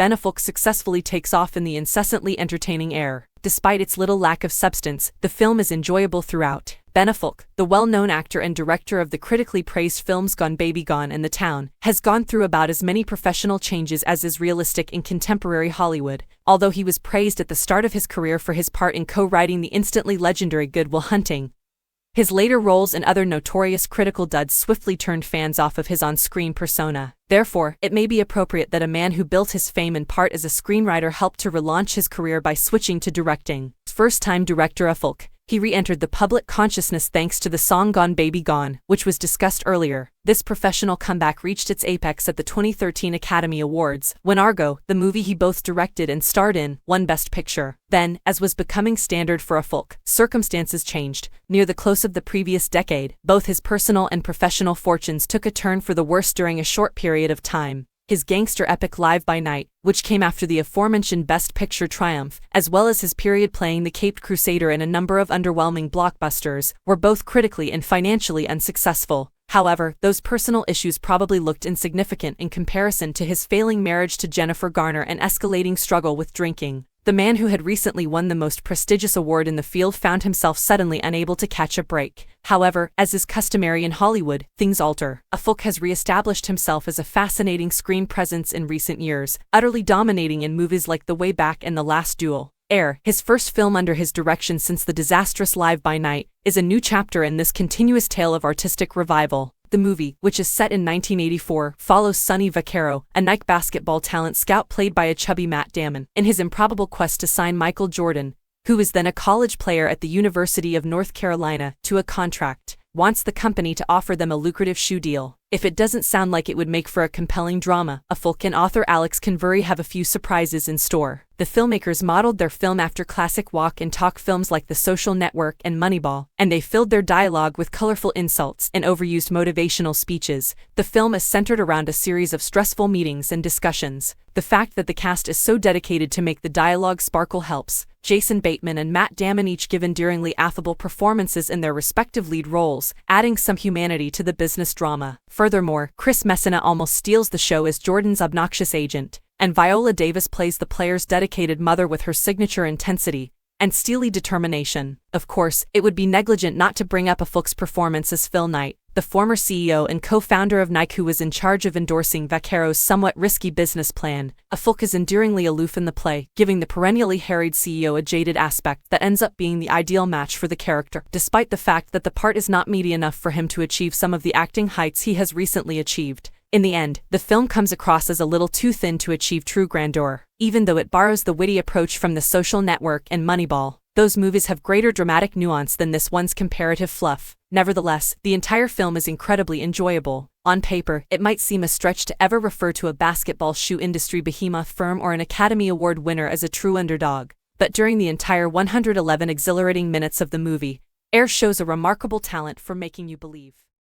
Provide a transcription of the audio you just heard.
Ben Affleck successfully takes off in the incessantly entertaining Air. Despite its little lack of substance, the film is enjoyable throughout. Ben Affleck, the well-known actor and director of the critically praised films Gone Baby Gone and The Town, has gone through about as many professional changes as is realistic in contemporary Hollywood. Although he was praised at the start of his career for his part in co-writing the instantly legendary Good Will Hunting, his later roles in other notorious critical duds swiftly turned fans off of his on-screen persona. Therefore, it may be appropriate that a man who built his fame in part as a screenwriter helped to relaunch his career by switching to directing. First-time director Affleck, he re-entered the public consciousness thanks to the song Gone Baby Gone, which was discussed earlier. This professional comeback reached its apex at the 2013 Academy Awards, when Argo, the movie he both directed and starred in, won Best Picture. Then, as was becoming standard for Affleck, circumstances changed. Near the close of the previous decade, both his personal and professional fortunes took a turn for the worse during a short period of time. His gangster epic Live by Night, which came after the aforementioned Best Picture triumph, as well as his period playing the Caped Crusader in a number of underwhelming blockbusters, were both critically and financially unsuccessful. However, those personal issues probably looked insignificant in comparison to his failing marriage to Jennifer Garner and escalating struggle with drinking. The man who had recently won the most prestigious award in the field found himself suddenly unable to catch a break. However, as is customary in Hollywood, things alter. Affleck has re-established himself as a fascinating screen presence in recent years, utterly dominating in movies like The Way Back and The Last Duel. Air, his first film under his direction since the disastrous Live by Night, is a new chapter in this continuous tale of artistic revival. The movie, which is set in 1984, follows Sonny Vaccaro, a Nike basketball talent scout played by a chubby Matt Damon, in his improbable quest to sign Michael Jordan, who is then a college player at the University of North Carolina, to a contract. Wants the company to offer them a lucrative shoe deal. If it doesn't sound like it would make for a compelling drama, Affleck and author Alex Convery have a few surprises in store. The filmmakers modeled their film after classic walk and talk films like The Social Network and Moneyball, and they filled their dialogue with colorful insults and overused motivational speeches. The film is centered around a series of stressful meetings and discussions. The fact that the cast is so dedicated to make the dialogue sparkle helps. Jason Bateman and Matt Damon each give endearingly affable performances in their respective lead roles, adding some humanity to the business drama. Furthermore, Chris Messina almost steals the show as Jordan's obnoxious agent, and Viola Davis plays the player's dedicated mother with her signature intensity and steely determination. Of course, it would be negligent not to bring up Affleck's performance as Phil Knight, the former CEO and co-founder of Nike who was in charge of endorsing Vaccaro's somewhat risky business plan. Affleck is endearingly aloof in the play, giving the perennially harried CEO a jaded aspect that ends up being the ideal match for the character, despite the fact that the part is not meaty enough for him to achieve some of the acting heights he has recently achieved. In the end, the film comes across as a little too thin to achieve true grandeur, even though it borrows the witty approach from The Social Network and Moneyball. Those movies have greater dramatic nuance than this one's comparative fluff. Nevertheless, the entire film is incredibly enjoyable. On paper, it might seem a stretch to ever refer to a basketball shoe industry behemoth firm or an Academy Award winner as a true underdog. But during the entire 111 exhilarating minutes of the movie, Air shows a remarkable talent for making you believe.